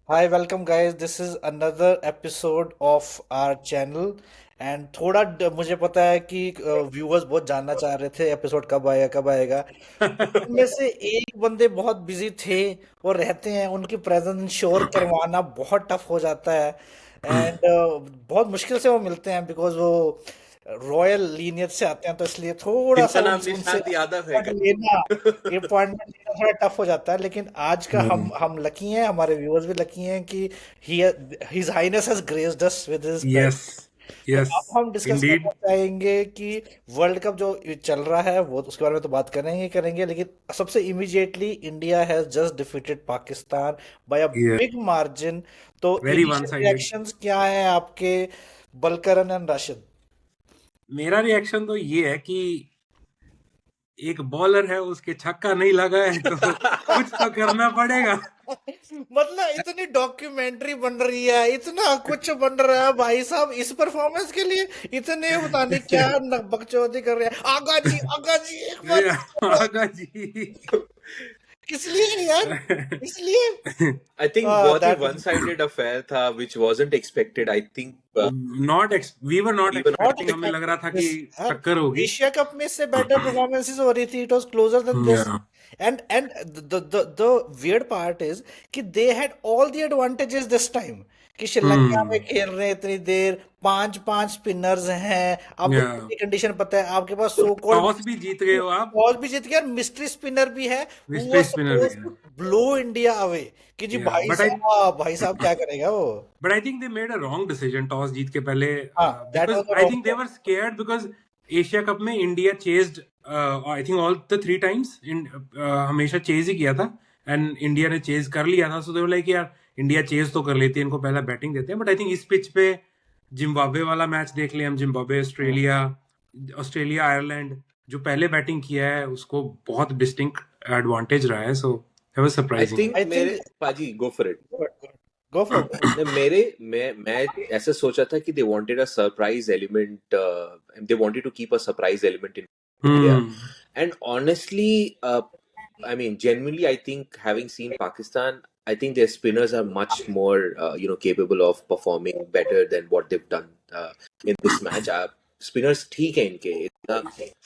Hi, welcome guys. This is another episode of our channel and थोड़ा मुझे पता है कि व्यूअर्स बहुत जानना चाह रहे थे एपिसोड कब आएगा। उनमें से एक बंदे बहुत बिजी थे और रहते हैं, उनकी प्रेजेंस इंश्योर करवाना बहुत टफ हो जाता है एंड बहुत मुश्किल से वो मिलते हैं बिकॉज वो रॉयल लीनियज से आते हैं, तो इसलिए थोड़ा सा इनका नाम उनसे निशांत यादव है अपॉइंटमेंट लेना क्या? अपॉइंटमेंट लेना थोड़ा टफ हो जाता है। लेकिन आज का हम लकी हैं, हमारे व्यूअर्स भी लकी हैं कि he his highness has graced us with his yes, presence. तो यस, अब हम डिस्कस इंडीड। करना चाहेंगे कि वर्ल्ड कप जो चल रहा है वो उसके बारे में तो बात करेंगे ही करेंगे, लेकिन सबसे immediately India has just defeated Pakistan by a ये बिग मार्जिन। तो very one initial sided. Reactions क्या हैं आपके, बलकरन एंड राशिद? मेरा रिएक्शन तो ये है कि एक बॉलर है, उसके छक्का नहीं लगा है तो कुछ तो करना पड़ेगा। मतलब इतनी डॉक्यूमेंट्री बन रही है, इतना कुछ बन रहा है भाई साहब इस परफॉर्मेंस के लिए, इतने पता नहीं क्या बकचोदी कर रहे हैं। आगा जी एक बार ये आगा जी। किस लिए यार, इसलिए आई थिंक बहुत ही दैट वन साइडेड अफेयर था which wasn't expected. I think we were not we were not not expecting. हमें लग रहा था कि यार, टक्कर होगी। एशिया कप में इससे बेटर परफॉर्मेंसेस हो रही थी, it was closer than this. Yeah. And the weird part is कि they had all the advantages this time, कि श्रीलंका में Hmm. खेल रहे हैं इतनी देर, पांच पांच स्पिनर्स हैं, आपको Yeah. पूरी कंडीशन पता है, आपके पास सो कॉल्ड टॉस भी जीत गए हो आप। टॉस भी जीत गया, मिस्ट्री स्पिनर भी है हु मिस्ट्री वाज स्पिनर भी सपोज है। टू ब्लो इंडिया अवे, कि जी Yeah. भाई साहब क्या करेगा वो। But I think they made a wrong decision toss जीत के पहले, हाँ, that because was the I wrong think they were scared because Asia cup में India chased I think all the three times हमेशा चेज ही किया था and India ने चेज कर लिया था। सो दे वर लाइक यार इंडिया चेज तो कर लेती है, इनको पहला बैटिंग देते हैं। बट आई थिंक इस पिच पे जिम्बाब्वे वाला मैच देख लिया हम, जिम्बाब्वे ऑस्ट्रेलिया, ऑस्ट्रेलिया आयरलैंड, जो पहले बैटिंग किया है उसको बहुत डिस्टिंक्ट एडवांटेज रहा है। So that was I surprising. think I think मेरे पाजी go for it. Go for मैं ऐसे सोचा था कि they wanted a surprise element. They wanted to keep a surprise element in India. And honestly, I mean, genuinely, I think having seen Pakistan, I think their spinners are much more, capable of performing better than what they've done in this match. Spinners ठीक है इनके, इतना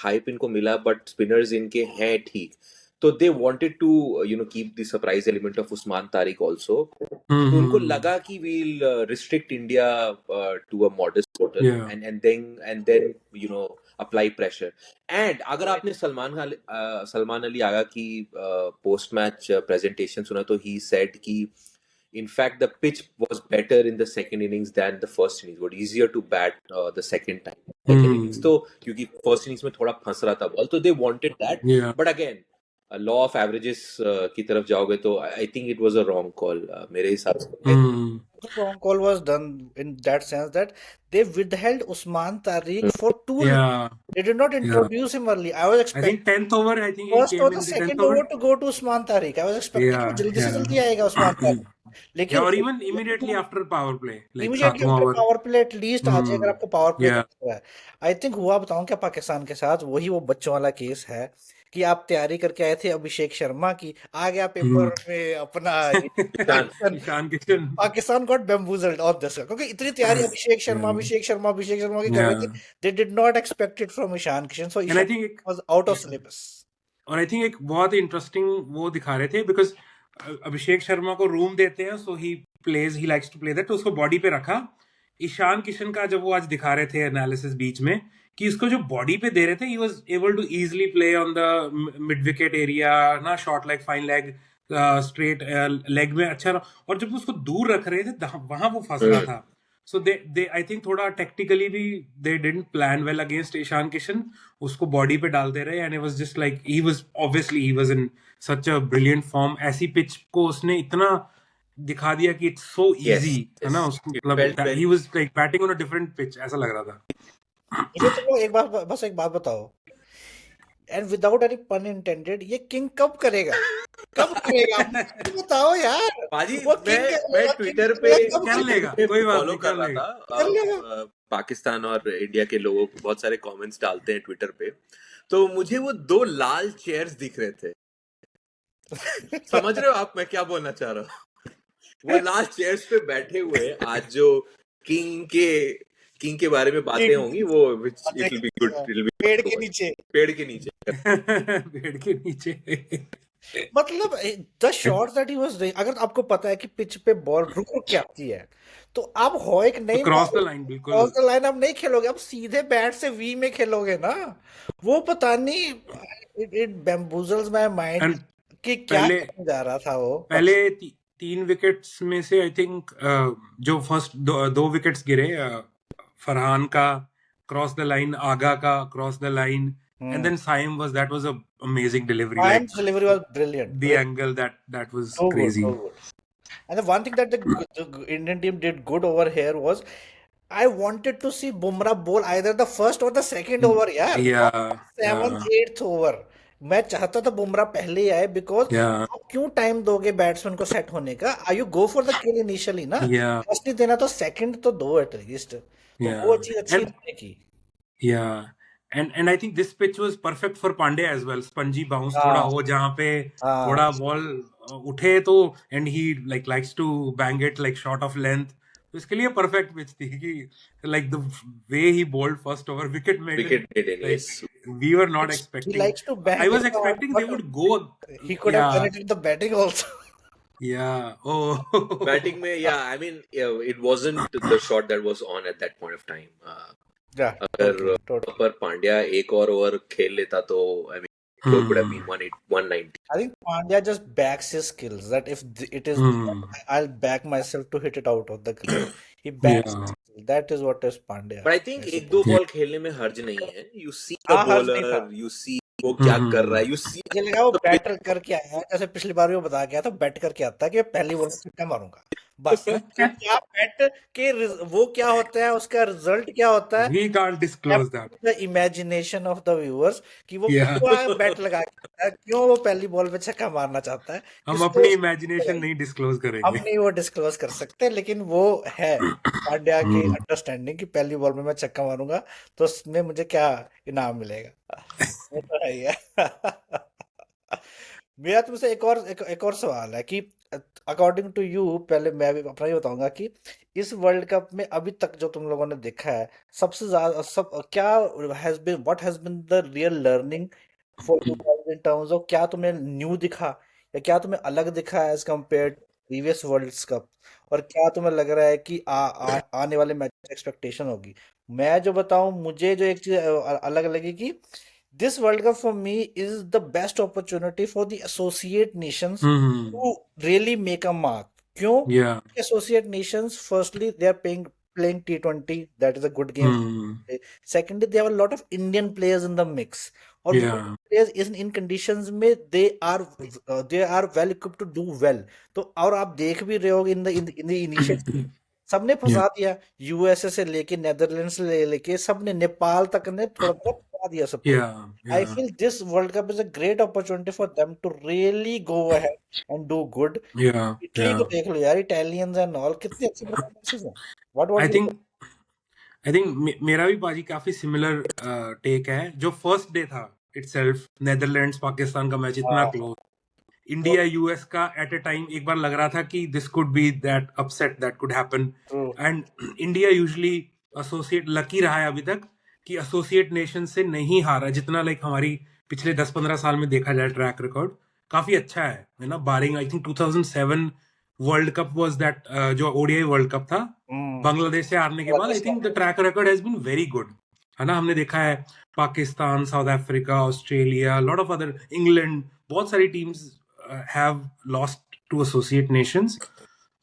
hype इनको मिला, but spinners इनके हैं ठीक. So they wanted to, keep the surprise element of Usman Tariq also. तो उनको लगा कि we'll restrict India to a modest total Yeah. and then apply pressure. And अगर आपने सलमान अली आगा की पोस्ट मैच प्रेजेंटेशन सुना तो ही सेड कि in fact the pitch was better in the second innings than the first innings. It was easier to bat the second innings. तो क्योंकि first innings में थोड़ा फंस रहा था बॉल, तो they wanted that. Yeah. But again, law of averages की तरफ जाओगे तो I think it was a wrong call मेरे हिसाब से. the wrong call was done in that sense that they withheld Usman Tariq for too long. Yeah. They did not Yeah. introduce him early. I was I expecting think 10th over, I think he first or came the in the 10th second over. over to go to Usman Tariq. I was expecting Yeah. कि जल्दी से Yeah. जल्दी आएगा Usman Tariq. Yeah, लेकिन or even immediately after power play, like immediately 7वां after over. Power play at least आ जाए, अगर आपको पावर प्ले Yeah. करना है। आई थिंक हुआ बताऊं क्या पाकिस्तान के साथ, वही वो बच्चों वाला केस है कि आप तैयारी करके आए थे अभिषेक शर्मा की, आ गया पेपर में अपना Ishan. Ishan Kishan. Pakistan got bamboozled on this, क्योंकि इतनी तैयारी अभिषेक शर्मा की कर रहे थे। Yeah. They did not expect it from Ishan Kishan, so And I Ishan think was out of syllabus. और आई थिंक एक बहुत इंटरेस्टिंग वो दिखा रहे थे बिकॉज अभिषेक शर्मा को रूम देते हैं, so he plays, he likes to play that, तो उसको बॉडी पे रखा। ईशान किशन का जब वो आज दिखा रहे थे एनालिसिस बीच में कि इसको जो बॉडी पे दे रहे थे, he was able to easily play on the mid wicket area ना, short leg, fine leg, straight leg में अच्छा और जब उसको दूर रख रहे थे वहां वो फंस रहा था। So they I think थोड़ा टेक्निकली भी they didn't plan well against Ishan Kishan, उसको बॉडी पे डाल दे रहे and it was just like he was in such a brilliant form. ऐसी पिच को उसने इतना दिखा दिया कि it's so easy, है ना, उसको It मतलब felt very. he was like batting on a different pitch, ऐसा लग रहा था। मुझे तो एक बात, बस एक बात बताओ, एंड विदाउट एनी पन इंटेंडेड, ये किंग कब करेगा, कब करेगा मुझे बताओ यार। पाजी वो मैं किंग ट्विटर पे कब कर लेगा, कोई बात फॉलो नहीं, कर कर रहा लेगा। था कर लेगा। पाकिस्तान और इंडिया के लोगों को बहुत सारे कमेंट्स डालते हैं ट्विटर पे, तो मुझे वो दो लाल चेयर्स दिख रहे थे. समझ रहे हो आप मैं क्या बोलना चाह रहा हूँ? वो लास्ट चेयर्स पे बैठे हुए हैं। आज जो किंग के बारे में बातें होंगी वो it will be good, it will be पेड़ के नीचे। पेड़ के नीचे। पेड़ के नीचे। मतलब the shot that he was doing, अगर आपको पता है कि पिच पे बॉल रुक रुक के आती है तो आप होइक नहीं क्रॉस द लाइन, बिल्कुल क्रॉस द लाइन आप नहीं खेलोगे, आप सीधे बैट से वी में खेलोगे ना। वो पता नहीं, इट बैम्बूजल्स माय माइंड एंड कि क्या पहले करने जा रहा था वो। पहले 3 विकेट्स में से आई थिंक जो फर्स्ट 2 विकेट्स गिरे, फरहान का क्रॉस द लाइन, आगा का cross the line, and then Saim that was a amazing delivery, like Ryan's delivery was brilliant. the angle that was So good, crazy. so good. And the one thing that the Indian team did good over here was I wanted to see Bumrah bowl either the first or the second over, यार. Yeah, Seventh, eighth over. मैं चाहता था बुमराह पहले ही आए, because yeah, आप क्यों time दोगे batsman को सेट होने का? I you go for the kill initially ना, yeah, फर्स्ट नहीं देना तो सेकंड तो दो एटलीस्ट। तो yeah. वो चीज अच्छी And नहीं की। yeah, and I think this pitch was perfect for Pandey as well. Spongy bounce हाँ थोड़ा हो जहाँ पे हाँ थोड़ा बॉल उठे तो, and he likes to bang it like short of length. तो इसके लिए परफेक्ट पिच थी कि like the way he bowled first over, wicket made Wicket it, maiden, like yes. we were not he expecting. likes to bang I was it on, expecting they but would go. he could have done Yeah, it in the batting also। yeah. Oh, Batting में, yeah, I mean, yeah, it wasn't the shot that was on at that point of time. Yeah, अगर totally, totally. पर पांड्या एक और over खेल लेता तो I mean, it would have been 190. I think Pandya just backs his skills. That if it is, I'll back myself to hit it out of the crease. He backs yeah. his skill. That is what is Pandya. But I think एक दो ball खेलने में हर्ज नहीं है. You see the हाँ, हर्ज नहीं था। bowler, you see वो क्या कर रहा है, you see मुझे लगा वो बैटर करके आया है, जैसे पिछली बार भी वो बता गया था, बैट करके आता है कि पहली बॉल में छक्का मारूंगा बस। क्या बैट के वो क्या होता है, उसका रिजल्ट क्या होता है, We can't disclose that. The imagination of the viewers कि वो Yeah. क्यों बैट लगा के आता है, क्यों वो पहली बॉल पे छक्का मारना चाहता है। हम किसको अपनी इमेजिनेशन नहीं डिस्क्लोज हम करेंगे। नहीं वो डिस्क्लोज कर सकते, लेकिन वो है पांड्या की अंडरस्टैंडिंग कि पहली बॉल में मैं छक्का मारूंगा तो उसमें मुझे क्या इनाम मिलेगा। वो तो है ही है। मेरा तुमसे एक और सवाल है कि अकॉर्डिंग टू यू, पहले मैं भी अपना ही बताऊंगा कि इस वर्ल्ड कप में अभी तक जो तुम लोगों ने देखा है, सबसे ज्यादा क्या what has been the real learning for you in terms of, क्या तुम्हें न्यू दिखा या क्या तुम्हें अलग दिखा as compare previous world cup, और क्या तुम्हें लग रहा है कि आने वाले मैच एक्सपेक्टेशन होगी? मैं जो बताऊं, मुझे जो एक चीज अलग लगी कि this World Cup for me is the best opportunity for the associate nations to really make a mark. क्यों? Yeah. Associate nations, firstly, they are playing T20. That is a good game. Secondly, they have a lot of Indian players in the mix. और Yeah. players in conditions में they are well equipped to do well. तो और आप देख भी रहे होगे in the initial सबने फंसा दिया, यूएसए से लेके नेदरलैंड्स से लेके सबने, नेपाल तक ने थोड़ा थोड़ा फंसा दिया सबको। Yeah. I feel this world cup is a great opportunity for them to really go ahead and do good. Yeah. Italy को देख लो यार, इटालियंस एंड ऑल कितनी अच्छी परफॉर्मेंसेस हैं। I think मेरा भी बाजी काफी सिमिलर टेक है। जो फर्स्ट डे था इटसेल्फ, नेदरलैंड्स पाकिस्तान का मैच इतना क्लोज, इंडिया यूएस का एट अ टाइम एक बार लग रहा था कि this could be that upset that could happen, and India usually associate lucky रहा है अभी तक कि एसोसिएट नेशन से नहीं हारा, जितना लाइक हमारी पिछले 10-15 साल में देखा जाए ट्रैक रिकॉर्ड काफी अच्छा है ना। Barring I think 2007 world cup was that, जो ओडीआई वर्ल्ड कप था बांग्लादेश से हारने के बाद, I think the track record has been very good, है ना। हमने देखा है Pakistan, South Africa, Australia, lot of other, England, बहुत सारी teams have lost to associate nations.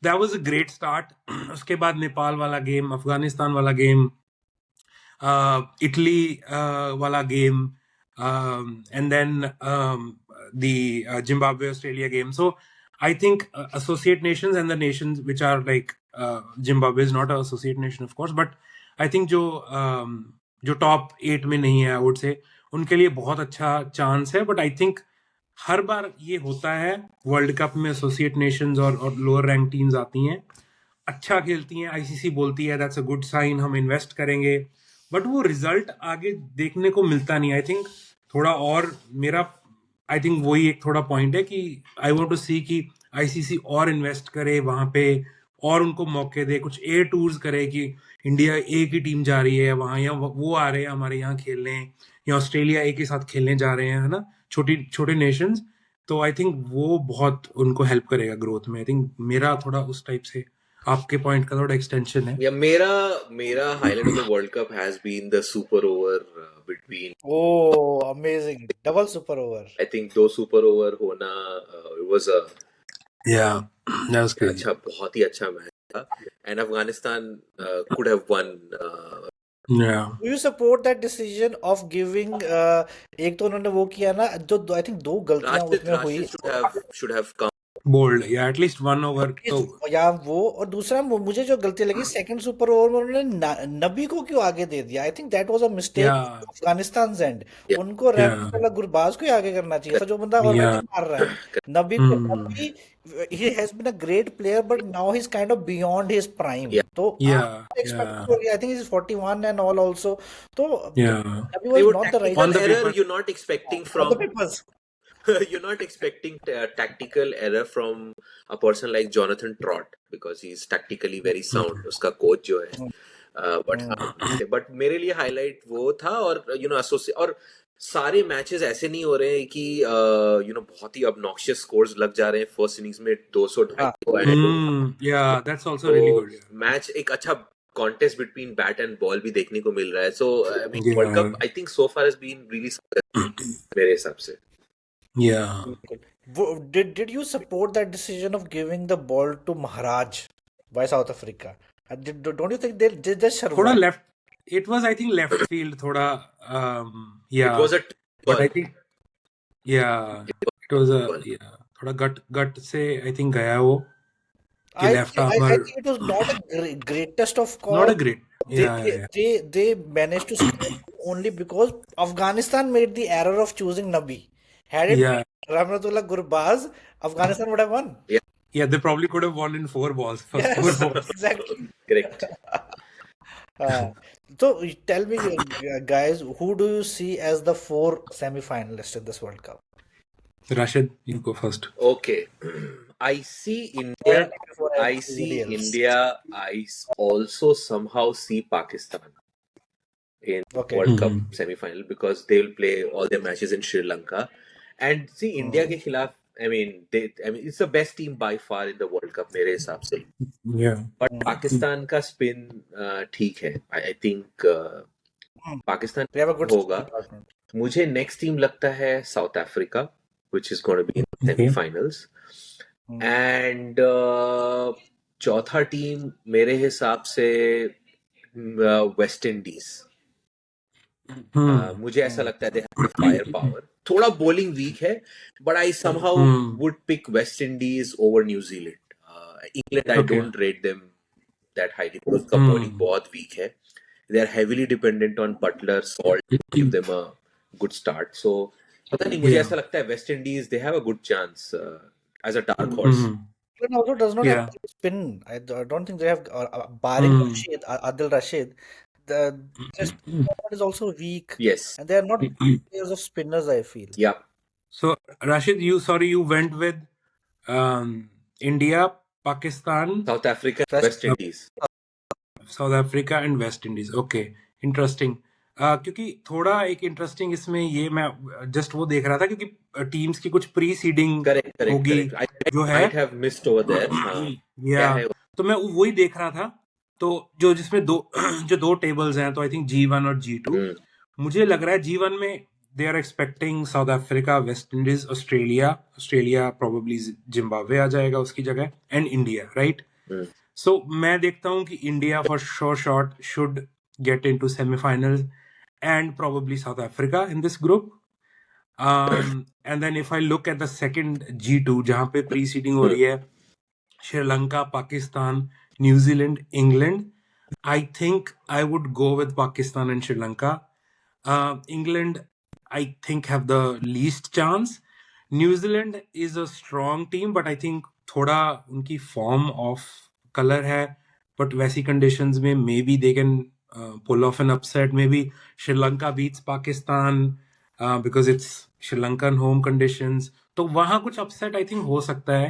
That was a great start. उसके बाद नेपाल वाला गेम, अफगानिस्तान वाला गेम, इटली वाला game, and then the Zimbabwe Australia game. So I think associate nations and the nations which are like Zimbabwe is not an associate nation of course, but I think जो top 8 में नहीं है, I would say उनके लिए बहुत अच्छा chance है। But I think हर बार ये होता है वर्ल्ड कप में, एसोसिएट नेशंस और लोअर रैंक टीम्स आती हैं, अच्छा खेलती हैं, आईसीसी बोलती है दैट्स अ गुड साइन, हम इन्वेस्ट करेंगे, बट वो रिजल्ट आगे देखने को मिलता नहीं। आई थिंक थोड़ा और मेरा, आई थिंक वही एक थोड़ा पॉइंट है कि आई वांट टू सी कि आईसीसी और इन्वेस्ट करे वहां पे और उनको मौके दे, कुछ एयर टूर्स करे कि इंडिया ए की टीम जा रही है वहां, या वो आ रहे हैं हमारे यहाँ खेलने, या ऑस्ट्रेलिया ए के साथ खेलने जा रहे हैं, है ना, छोटी छोटे नेशंस। तो आई थिंक वो बहुत उनको हेल्प करेगा ग्रोथ में। आई थिंक मेरा थोड़ा उस टाइप से आपके पॉइंट का थोड़ा एक्सटेंशन है। या मेरा highlight of the world cup has been the super over between, Oh, amazing. Double super over. I think 2 super over होना, इट वाज अ या दैट वाज क्रेजी। अच्छा, बहुत ही अच्छा मैच था, and Afghanistan could have one. या Do you support that decision of giving एक तो उन्होंने वो किया ना, जो आई थिंक 2 गलतियां उसमें हुई, should have come. बोल्ड, या एटलीस्ट 1 ओवर तो या वो, और दूसरा मुझे जो गलती लगी सेकंड सुपर ओवर में उन्होंने नबी को क्यों आगे दे दिया। I think that was a mistake या अफगानिस्तान एंड Yeah. उनको या वाला गुरबाज को ही आगे करना चाहिए था, जो बंदा ऑलरेडी मार रहा है नबी को। नबी he has been a great player but now he's kind of beyond his prime. Yeah. तो या expect I think he's 41 and all also, तो या Nabi They was were not the right on the error paper. you're not expecting on the from papers. you're not expecting tactical error from a person like Jonathan Trott because he's tactically very sound. उसका coach जो है, but मेरे लिए highlight वो था, और और सारे मैचेस ऐसे नहीं हो रहे हैं कि बहुत ही obnoxious scores लग जा रहे हैं फर्स्ट इनिंग्स में 200-250 या that's also really good. Match एक अच्छा contest between bat and ball भी देखने को मिल रहा है। So Yeah. World cup I think so far has been really मेरे हिसाब से। या Did you support that decision of giving the ball to Maharaj by South Africa? Don't you think they just थोड़ा survived? Left, it was I think left field थोड़ा, या It was a but I think या it was या थोड़ा गट से I think गया वो कि I left think armour it was not a greatest of not call. A great. They managed to score only because Afghanistan made the error of choosing Nabi. Had it Yeah. been Rahmatullah Gurbaz, Afghanistan would have won. Yeah, they probably could have won in 4 balls. First 4 Yes, balls. exactly. correct. So tell me, guys, who do you see as the 4 semi-finalists in this World Cup? Rashid, you go first. Okay. I see India. Before I see everybody else. India. I also somehow see Pakistan in Okay. World Cup semi-final because they will play all their matches in Sri Lanka. And see India के खिलाफ, I mean it's the best team by far in the World Cup मेरे हिसाब से. Yeah. But Pakistan का spin ठीक है. I think Pakistan They have a good होगा. मुझे next team लगता है South Africa, which is going to be in the semi-finals. And चौथा टीम मेरे हिसाब से वेस्ट इंडीज. मुझे ऐसा लगता है they have फायर पावर. थोड़ा बॉलिंग वीक है, but I somehow would pick West Indies over New Zealand. England I don't rate them that highly because उसका बॉलिंग बहुत वीक है. They are heavily dependent on Butler, Salt to give them a good start. So पता नहीं, मुझे ऐसा लगता है West Indies they have a good chance as a dark horse. England also does not have good spin. I don't think they have, barring Rashid, Adil Rashid, their spin is also weak. Yes. And they are not players of spinners, I feel. Yeah. So Rashid, you went with India, Pakistan, South Africa, West Indies. South Africa and West Indies. Okay, interesting. क्योंकि थोड़ा एक interesting इसमें ये मैं just वो देख रहा था क्योंकि टीम्स की कुछ प्री सीडिंग होगी जो है, तो मैं वही देख रहा था. तो जो जिसमें दो टेबल्स हैं, तो आई थिंक G1 और G2. मुझे लग रहा है G1 में they are expecting South Africa, West Indies, Australia probably Zimbabwe आ जाएगा उसकी जगह, एंड इंडिया, राइट? सो मैं देखता हूँ कि India for sure shot should get into semifinals and probably South Africa in this group. And then if I look at the second G2 जहाँ पे pre-seeding हो रही है Sri Lanka, Pakistan, New Zealand, England, I think I would go with Pakistan and Sri Lanka. England I think have the least chance. New Zealand is a strong team, but I think थोड़ा उनकी form off color है, but वैसी conditions में maybe they can pull off an upset. Maybe Sri Lanka beats Pakistan because it's Sri Lankan home conditions. तो वहाँ कुछ upset I think हो सकता है.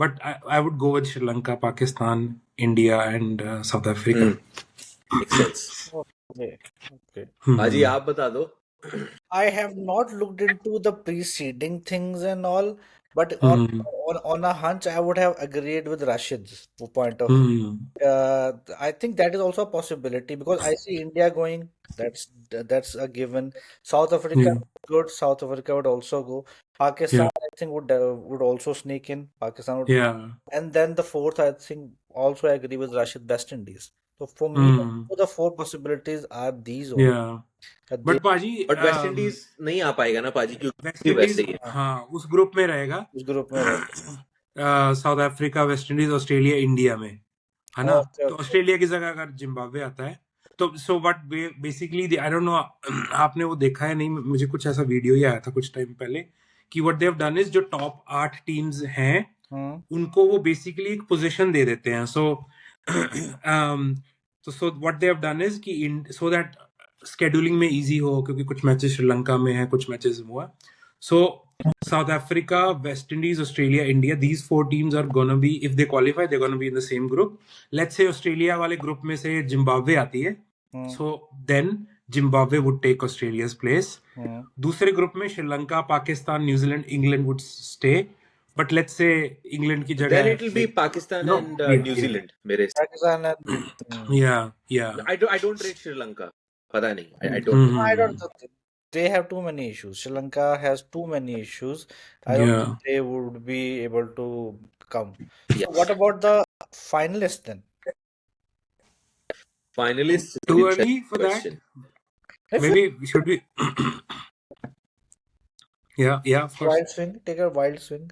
but I would go with Sri Lanka, Pakistan, India, and South Africa. Makes sense. Okay. Okay. Haji, आप बता दो. I have not looked into the preceding things and all, but on a hunch, I would have agreed with Rashid's point of. I think that is also a possibility because I see India going. That's a given. South Africa Yeah. good. South Africa would also go. Pakistan, I think would also sneak in. Pakistan would, Yeah. and then the fourth, I think also I agree with Rashid. West Indies. So for me, the four possibilities are these only. Yeah. But पाजी But West Indies नहीं आ पाएगा ना पाजी waste क्योंकि वैसे ही Indies है. हाँ उस ग्रुप में रहेगा. उस ग्रुप में रहेगा. South Africa, West Indies, Australia, India में है ना. Okay, तो ऑस्ट्रेलिया की जगह अगर जिम्बाब्वे आता है तो so what basically I don't know आपने वो देखा है नहीं, मुझे कुछ ऐसा वीडियो ही आया था कुछ टाइम पहले कि what they have done is जो टॉप 8 टीम्स हैं उनको वो बेसिकली एक पोजीशन दे देते हैं. So what they have done is कि सो दैट स्केड्यूलिंग में इजी हो, क्योंकि कुछ मैचेस श्रीलंका में है, कुछ मैचेस हुआ. सो South Africa, West Indies, Australia, India, these 4 teams are gonna be, if they qualify, they're gonna be in the same group. Let's say Australia वाले ग्रुप में से जिम्बाब्वे आती है, so then Zimbabwe would take Australia's place. दूसरे group में Sri Lanka, Pakistan, New Zealand, England would stay. But let's say England की जगह Then it will be Pakistan and New Zealand. मेरे Pakistan and yeah. I don't rate Sri Lanka. पता नहीं. I don't. I don't think they have too many issues. Sri Lanka has too many issues. I don't think they would be able to come. Yes. So what about the finalists then? Finalists. Too early for question. that? Maybe should we? Yeah, of course. Wild swing, take a wild swing.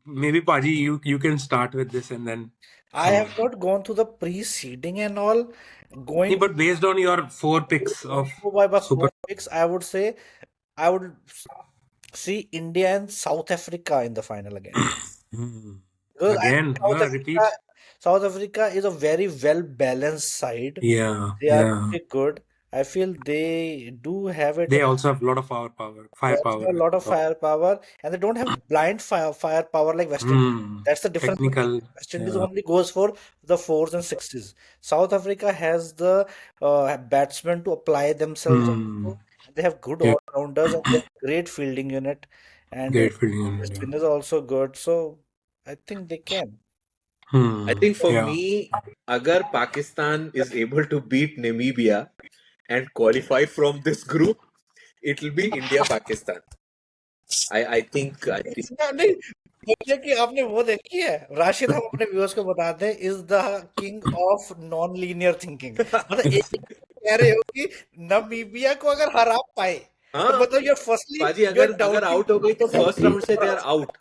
Maybe Paji, you can start with this and then. I have not gone through the preceding and all. But based on your 4 picks of super picks, I would say I would see India and South Africa in the final again. Because again, repeat. South Africa is a very well balanced side. Yeah, they are pretty good. I feel they do have it. They also have a lot of firepower. A lot of firepower, and they don't have blind firepower like West Indies. That's the difference. Technical. West Indies only goes for the 4s and 6s. South Africa has the batsmen to apply themselves. They have good all-rounders and they have great fielding unit. And spin is also good. So I think they can. I think for me, agar Pakistan is able to beat Namibia and qualify from this group, it will be India-Pakistan. I think. नहीं कि आपने वो देखी है राशिद, हम अपने viewers को बताते हैं, is the king of non linear thinking. मतलब एक कह रहे हो कि नामीबिया को अगर हरा पाए तो मतलब ये फर्स्टली पाजी अगर आउट हो गई तो फर्स्ट राउंड से दे आर आउट.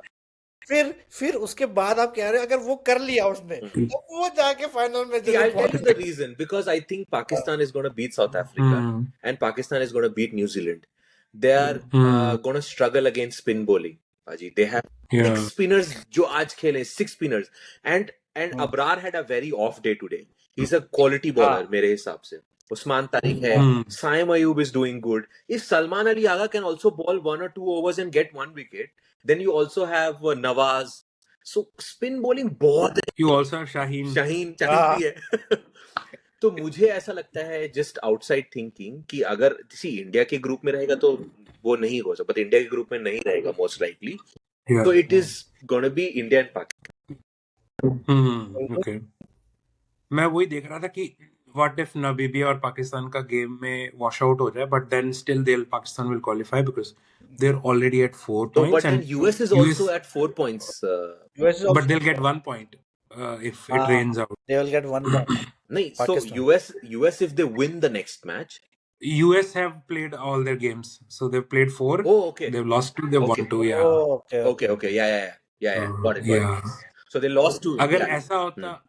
फिर उसके बाद आप कह रहे हो अगर वो कर लिया उसने तो वो जाके फाइनल में. I'll tell you the reason, because I think Pakistan is going to beat South Africa and Pakistan is going to beat New Zealand. They are going to struggle against spin bowling. Paji, they have 6 spinners जो आज खेले, 6 spinners, and Abrar had a very off day today. He's a quality bowler मेरे हिसाब से. Usman Tariq है, Saim Ayub is doing good. If Salman Ali Agha can also bowl 1 or 2 overs and get 1 wicket, then you also have Nawaz. So spin bowling बहुत है. You also have Shaheen भी है. तो मुझे ऐसा लगता है just outside thinking कि अगर इंडिया के ग्रुप में रहेगा तो वो नहीं हो सकता, but इंडिया के ग्रुप में नहीं रहेगा most likely. So it is gonna be India and Pakistan. Okay. मैं वही देख रहा था कि what if Namibia और पाकिस्तान का गेम में wash out हो जाए, but then still Pakistan will qualify because they're already at 4 points. But then US is also at 4 points. But they'll get 1 point if it rains out. They will get 1 point. So US if they win the next match. US have played all their games, so they've played 4. Oh, okay. They've lost 2. They've won 2. Yeah. Oh, okay. Yeah. Got it. So they lost 2. अगर ऐसा होता,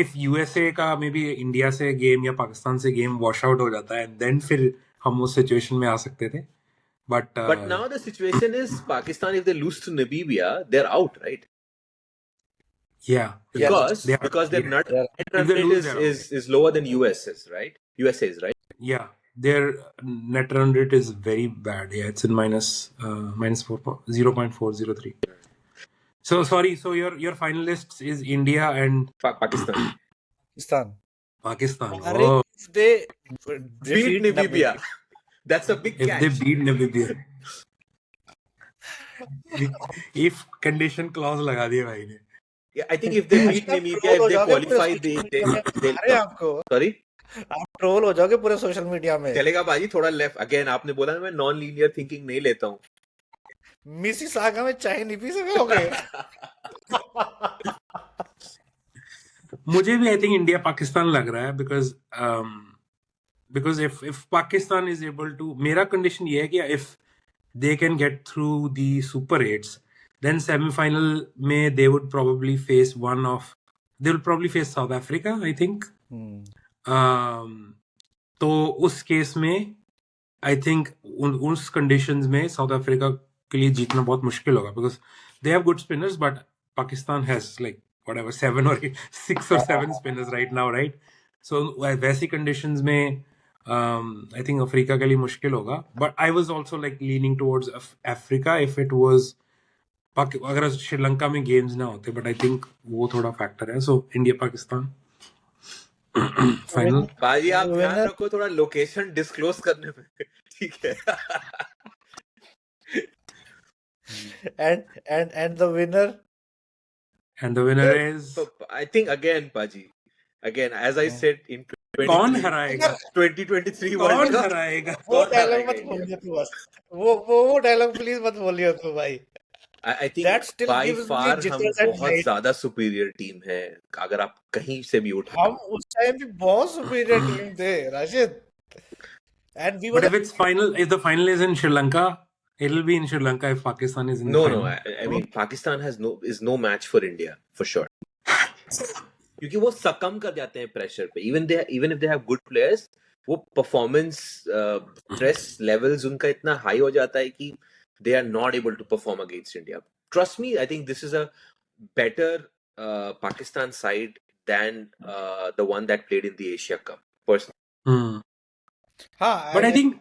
if USA का maybe India से game या पाकिस्तान से game wash out हो जाता है, then फिर हम उस सिचुएशन में आ सकते थे. But now the situation is Pakistan, if they lose to Namibia, they're out, right? Yeah. Because their net run rate is lower than US's, right? Yeah. Their net run rate is very bad. Yeah, it's in minus 0.403. So sorry. So your finalists is India and Pakistan. Pakistan. Pakistan. Are Oh, if they Beat defeat Namibia. Namibia, That's a big if they catch. beat Namibia. If condition clause लगा दिया भाई ने. Yeah, I think if they beat आप Namibia, troll if हो they जाओगे पूरे qualify, social media में, they'll बता रहे come. हैं आपको, Sorry? आप ट्रोल हो जाओगे पूरे सोशल मीडिया में. चलेगा बाजी, थोड़ा लेफ्ट. अगेन आपने बोला ना मैं नॉन लीनियर थिंकिंग नहीं लेता हूँ. मिसिसागा में चाय नहीं पी सकोगे. मुझे भी I think India Pakistan लग रहा है because if Pakistan is able to, मेरा condition ये है कि if they can get through the Super 8s, then semi-final में they would probably face South Africa, I think. तो उस केस में I think उस conditions में South Africa के लिए जीतना बहुत मुश्किल होगा because they have good spinners, but Pakistan has like whatever 6 or 7 spinners right now, right? So वैसी conditions में I think अफ्रीका के लिए मुश्किल होगा. But I was also like leaning towards Africa if it was अगर श्रीलंका में games ना होते, but I think वो थोड़ा factor है. So India Pakistan final. बाजी आप ध्यान रखो थोड़ा लोकेशन डिस्क्लोज करने में. ठीक है. and the winner. And the winner is. I think again, Paji. Again, as I said in कौन हराएगा 2023 कौन वर्ल्ड कप. हराएगा वो डायलॉग मत बोलिए तू बस. वो डायलॉग प्लीज मत बोलिए तू भाई. I think by far हम बहुत ज्यादा सुपीरियर टीम है अगर आप कहीं से भी उठा. हम उस टाइम भी बहुत सुपीरियर टीम थे Rashid. And we were. But if the final is in Sri Lanka, it'll be in Sri Lanka if Pakistan is in. No, I mean Pakistan is no match for India for sure. क्योंकि वो सकम कर जाते हैं pressure पे. Even if they have good players, वो performance stress levels उनका इतना हाई हो जाता है कि they are not able to perform against India. Trust me, I think this is a better Pakistan side than the one that played in the Asia Cup, personally. But I think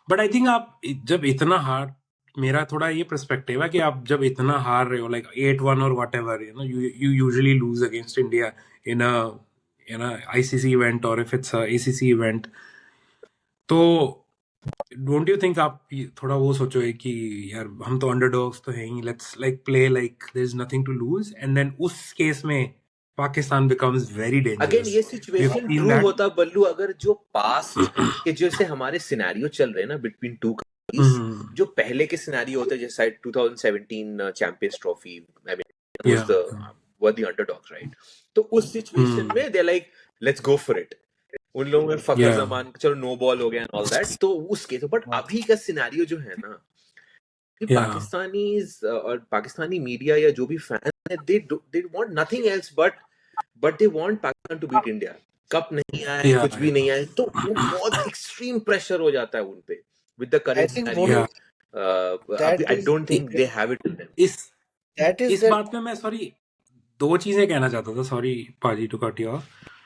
but I think आप जब इतना हार, मेरा थोड़ा ये perspective है कि आप जब इतना हार रहे हो like 8-1 or whatever, you usually lose against India in a ICC event or if it's a ACC event, तो don't you think आप थोड़ा वो सोचोगे कि यार हम तो अंडरडॉग्स तो हैं ही, let's like play like there's nothing to lose, and then उस केस में Pakistan becomes very dangerous. Again, ये सिचुएशन ट्रू होता बल्लू अगर जो पास्ट के जैसे हमारे सिनेरियो चल रहे हैं ना बिटवीन टू कंट्रीज, जो पहले के सिनेरियो होते हैं जैसे 2017 champions trophy, I mean were the underdogs, right? तो उस सिचुएशन में they like let's go for it. उन लोगों में फकर जमान चलो नो बॉल हो गया एंड ऑल दैट, तो उसके तो बट अभी का सिनेरियो जो है ना, पाकिस्तानीज और पाकिस्तानी मीडिया या जो भी फैन है, they want nothing else but they want Pakistan to beat India. Cup नहीं आए, कुछ भी नहीं आए, तो बहुत एक्सट्रीम प्रेशर हो जाता है उन पे with the current scenario. I don't think they have it in them. इस बात में मैं दो चीजें कहना चाहता था. सॉरी पाजी टू कट यू ऑफ.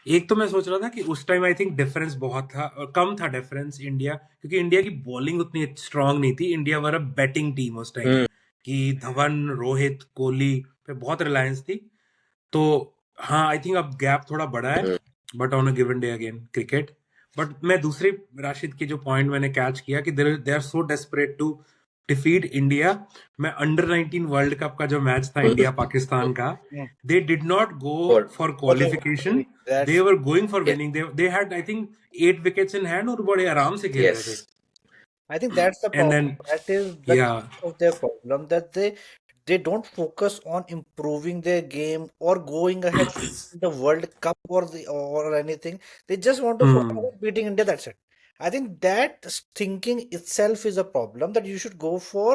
एक तो मैं सोच रहा था कि उस टाइम आई थिंक डिफरेंस बहुत था, कम था डिफरेंस इंडिया, क्योंकि इंडिया की बॉलिंग उतनी स्ट्रांग नहीं थी. इंडिया वर अ बैटिंग टीम उस टाइम कि धवन, रोहित, कोहली पे बहुत रिलायंस थी. तो हाँ, आई थिंक अब गैप थोड़ा बड़ा है, but on a given day again cricket. But मैं दूसरी राशिद की जो पॉइंट मैंने कैच किया कि they are so desperate to defeat India. मैं अंडर 19 वर्ल्ड कप का जो मैच था इंडिया पाकिस्तान का, they did not go for qualification, they were going for winning. They had I think 8 wickets in hand और बड़े आराम से खेल रहे थे. I think that's the problem. That is the of their problem, that they don't focus on improving their game or going ahead in the World Cup or anything. They just want to focus on beating India. That's it. I think that thinking itself is a problem, that you should go for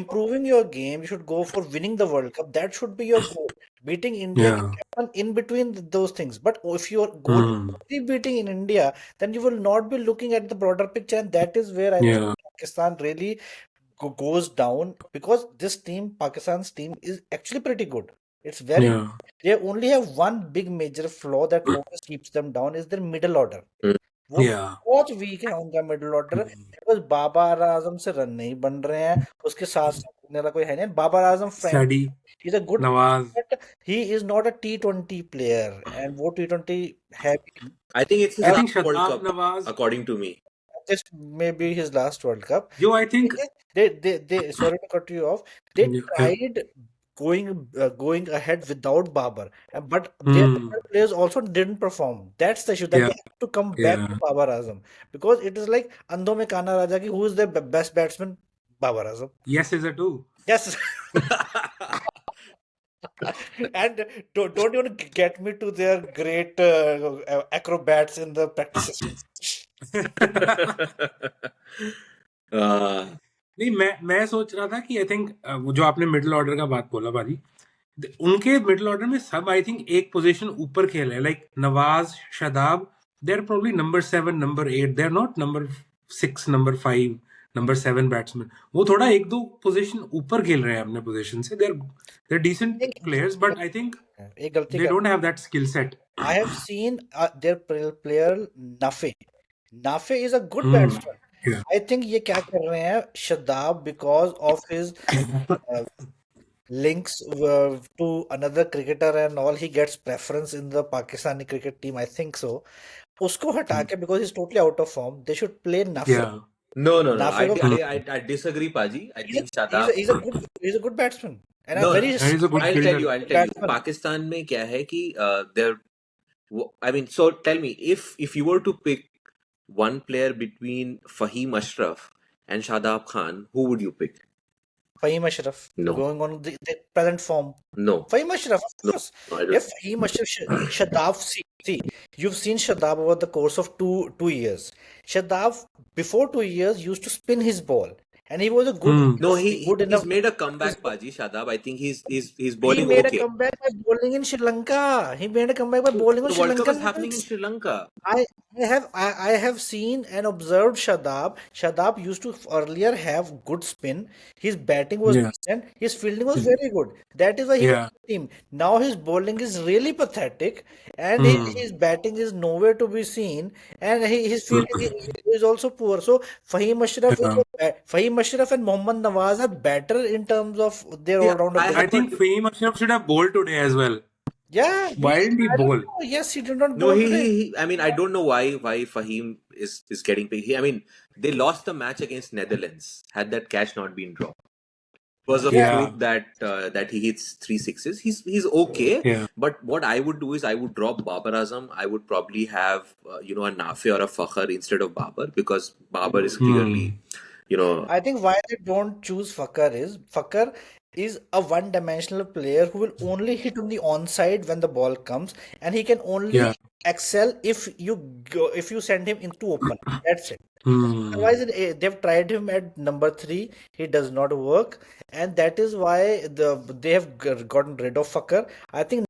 improving your game. You should go for winning the World Cup. That should be your goal. Beating India can happen in between those things. But if your goal is only beating in India, then you will not be looking at the broader picture. And that is where I think Pakistan really goes down, because this team, Pakistan's team, is actually pretty good. It's very they only have one big major flaw that always keeps them down, is their middle order. वो बहुत week है उनका middle order, because Babar Azam से run नहीं बन रहे हैं. उसके साथ रखने वाला कोई है नहीं. Babar Azam frank study is a good, Nawaz. but he is not a T20 player, and वो T20 है भी. I think it's his I And think last World Shadab Cup, Nawaz, according to me. this may be his last World Cup. जो I think They sorry to cut you off. They yeah. tried going ahead without Babar, but their other players also didn't perform. That's the issue, that Yeah, they have to come back yeah. to Babar Azam, because it is like अंधों में काना राजा की, who is the best batsman? Babar Azam. Yes is a too. Yes. And don't even get me to their great acrobats in the practices. uh, नहीं, मैं सोच रहा था कि आई थिंक जो आपने मिडिल ऑर्डर का बात बोला बाजी, उनके मिडिल ऑर्डर में सब आई थिंक एक पोजीशन ऊपर खेल रहे हैं. Like Nawaz, Shadab, they are probably number 7, number 8. They are not number 6, number 5, number 7 batsman. वो थोड़ा एक दो पोजीशन ऊपर खेल रहे हैं अपने पोजीशन से. They are decent players, but I think एक गलती they don't have that skill set. I have seen their player Nafe. Nafe is a good batsman. Yeah. I think ये क्या कर रहे हैं Shadab, because of his links to another cricketer and all, he gets preference in the Pakistani cricket team, I think so. उसको हटा के, because he's totally out of form, they should play Nafe. Yeah. no. Nafe I disagree, Paji. I think he's Shadab. a good batsman, and No, I'm very and he's a good I'll tell fielder. you. batsman. Pakistan में क्या है कि I mean, so tell me, if you were to pick one player between Fahim Ashraf and Shadab Khan, who would you pick? Fahim Ashraf, No. going on the present form. No. Fahim Ashraf, of No. course. No, I don't. If Fahim Ashraf, Shadab, see, you've seen Shadab over the course of two years. Shadab, before 2 years, used to spin his ball, and he was a good. No, good enough. he's made a comeback, Paji. Shadab. I think he's He bowling made okay. a comeback by bowling in Sri Lanka. He made a comeback by bowling on The Sri World Cup Lankan is happening in wickets. Sri Lanka. I have seen and observed Shadab. Shadab used to earlier have good spin. His batting was Yeah. decent. His fielding was very good. That is why he was Yeah. in the team. Now his bowling is really pathetic, and his batting is nowhere to be seen. And his fielding is also poor. So Fahim Ashraf and Mohammad Nawaz are better in terms of their Yeah, all-round I- I think Fahim Ashraf should have bowled today as well. Yeah, Why didn't he I don't bowl? know. Yes, he did not No, bowl he today. I mean, I don't know why Fahim is getting picked. I mean, they lost the match against Netherlands. Had that catch not been dropped, because of Yeah. fluke that he hits 3 sixes. He's okay. Yeah. But what I would do is I would drop Babar Azam. I would probably have a Nafi or a Fakhar instead of Babar, because Babar is clearly I think why they don't choose Fakhar is a one-dimensional player who will only hit on the onside when the ball comes, and he can only Yeah. excel if you send him into open. That's it. Otherwise, they've tried him at number 3. He does not work, and that is why they have gotten rid of Fakhar. I think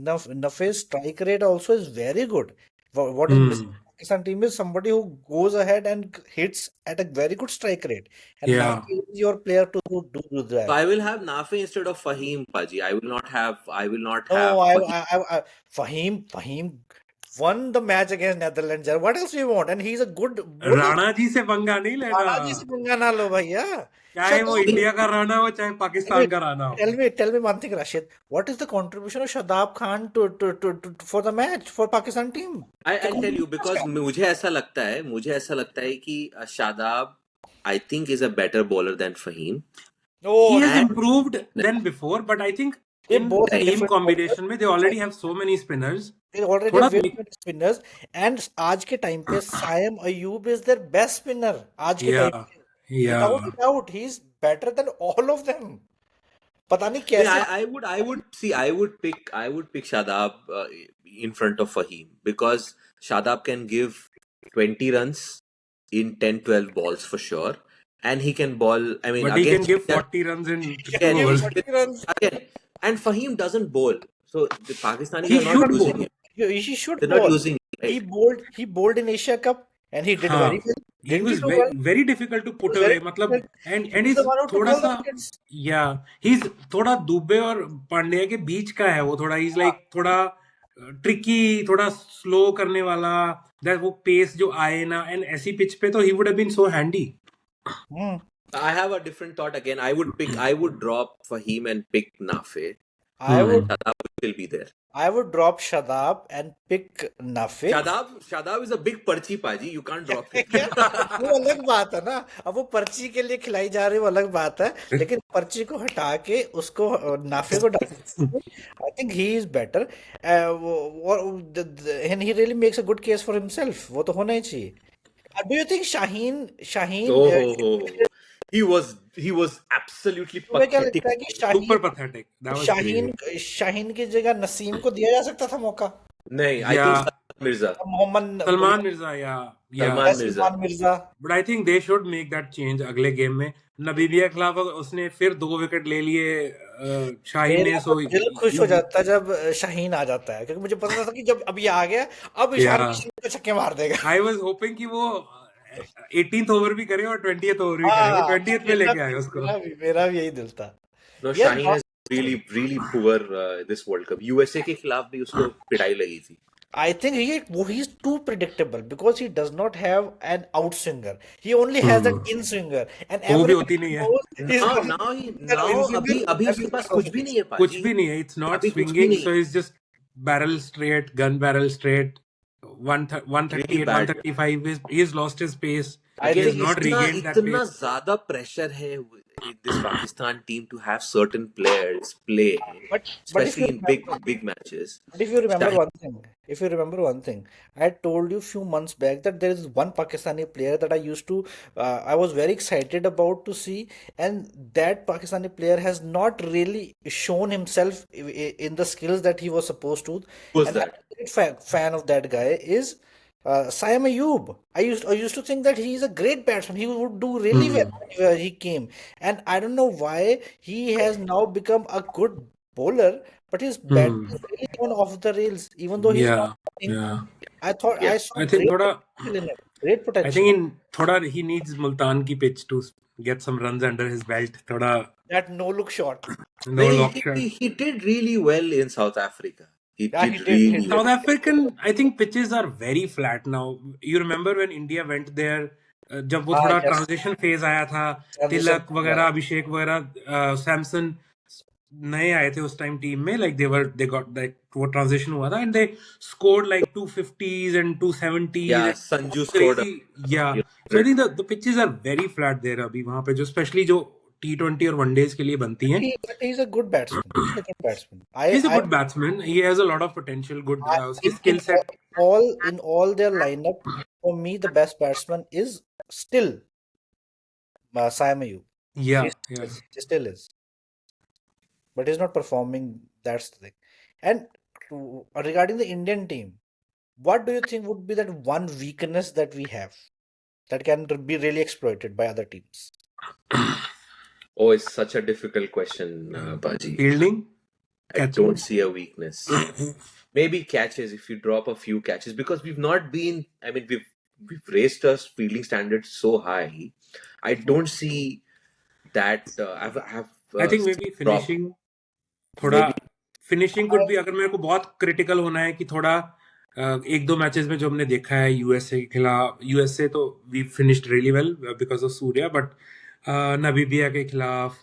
Nafe's strike rate also is very good. What is missing in the Pakistan team is somebody who goes ahead and hits at a very good strike rate, and Yeah. Nafi is your player to do So that. I will have Nafi instead of Fahim, Paji. I will not have No, Fahim. Fahim won the match against Netherlands. What else do you want? And he's a good bowler. Rana ji से पंगा नहीं लेना. राणा जी से पंगा ना लो भैया. चाहे वो Shadab- इंडिया का राणा हो चाहे पाकिस्तान का राणा हो. Tell me one thing, Rashid. What is the contribution of Shadab Khan to for the match for Pakistan team? I'll tell you, because मुझे ऐसा लगता है कि Shadab, I think, is a better bowler than Fahim. Oh, He has and- improved than before, but I think They in both are team different combination में they already have so many spinners. they already थोड़ा have very many spinners, and आज के time पे Saim Ayub is their best spinner. आज के time Yeah. पे Yeah. without a doubt he's better than all of them. पता नहीं Yeah, कैसे. I would pick Shadab in front of Fahim, because Shadab can give 20 runs in 10-12 balls for sure, and he can bowl. I mean, But he can against give 40 runs in Again, 2 overs. 40 runs. again, and Fahim doesn't bowl, so the Pakistanis He are not should using bowl. him. He should They're not bowl. using him. He Right? bowled in Asia Cup, and he did हाँ. very well. He Didn't was do very, well? very difficult to put He was away. very मतलब difficult. and He's he's the one who took थोड़ा all the सा wickets. yeah, he's थोड़ा दुबे और पांड्या के बीच का है वो. थोड़ा he's like थोड़ा ट्रिकी, थोड़ा स्लो करने वाला. that वो पेस जो आए ना, and ऐसी पिच पे तो he would have been so handy. I have a different thought again. I would drop Fahim and pick Nafe, I Hmm. would and Shadab will still be there. I would drop Shadab and pick Nafe. Shadab is a big parchi paji. You can't drop him. क्या वो अलग बात है ना, अब वो पर्ची के लिए खिलाई जा रही है वो अलग बात है, लेकिन पर्ची को हटा के उसको नाफे को डाल, I think he is better, and he really makes a good case for himself, वो तो होना ही चाहिए. Do you think Shaheen Shaheen Oh, he was absolutely तुम्हें क्या pathetic. लगता है कि Super Shaheen pathetic. That was Shaheen crazy. Shaheen की जगह नसीम को दिया जा सकता था मौका, नहीं, I Yeah. think Salman Mirza. Mohammad Salman Mirza, yeah. Salman Mirza. Salman Mirza. But I think they should make that change अगले गेम में. नबीबिया के खिलाफ उसने फिर 2 विकेट ले लिए शाहीन ने, मेरा सो तो दिल खुश हो जाता है जब शाहीन आ जाता है, क्योंकि मुझे पता था कि जब अब ये आ गया अब ईशान Yeah. किशन को छक्के मार देगा. I was hoping कि वो 18th ओवर भी करे और 20th ओवर भी करे. वो हाँ, 20th में लेके आए उसको. मेरा भी यही दिल था. No, Yeah, Shaheen has really poor this World Cup. USA के खिलाफ भी उसको पिटाई लगी थी. I think he's too predictable because he does not have an outswinger. He only has an in-swinger, and वो भी everyone होती नहीं है. knows he's Now, coming now, an in-swinger अभी उसके पास कुछ भी नहीं है कुछ पाजी. भी नहीं है. It's not अभी कुछ भी swinging, नहीं. so he's just barrel straight, gun barrel straight. 138, Really bad. 135. He's lost his pace. I He has think not regained that इतना pace. ज्यादा pressure है in this Pakistan team to have certain players play, but especially in big matches. But if you remember Shaheen- one thing, I told you a few months back that there is one Pakistani player that I used to, I was very excited about to see, and that Pakistani player has not really shown himself in the skills that he was supposed to. Who's And that? I'm a great fan of that guy is Saim Ayub. I used to think that he is a great batsman. He would do really well when he came, and I don't know why he has now become a good bowler, but his batting is really gone off the rails. Even though he's not Yeah, batting, yeah. I thought I Yes. saw I think great थोड़ा, potential in it. Great I potential. think in थोड़ा he needs Multan की pitch to get some runs under his belt. थोड़ा That no look shot. no lock shot. He did really well in South Africa. He Yeah, did he did. really South well. African, I think pitches are very flat now. You remember when India went there, जब वो हाँ, थोड़ा yes. Transition phase आया था, Transition तिलक phase वगैरह, आया. अभिषेक वगैरह, सैमसन नए आए थे उस टाइम टीम में, like they got like वो ट्रांजिशन हुआ था, and they scored like 250s and 270s. Yeah, and Sanju scored. crazy. Yeah. So I think the pitches are very flat there अभी वहाँ पे, जो especially जो T20 और वनडेज के लिए बनती हैं. But he's a good batsman. He's a good batsman. He's a good batsman. He has a lot of potential. Good, उसकी skill set. In all their lineup, for me the best batsman is still Saim Ayub. Yeah, He yeah. still is. But he's not performing, that's the thing. And regarding the Indian team, what do you think would be that one weakness that we have that can be really exploited by other teams? Oh, it's such a difficult question, Baji. Fielding. I Catching. don't see a weakness. Maybe catches, if you drop a few catches, because we've not been. I mean, we've raised our fielding standards so high. I don't see that. I think maybe finishing. थोड़ा finishing could be, अगर मेरे को बहुत critical होना है कि थोड़ा एक दो मैचेस में जो हमने देखा है यूएसए के खिलाफ, यूएसए तो we finished really well because of Surya, but Namibia के खिलाफ,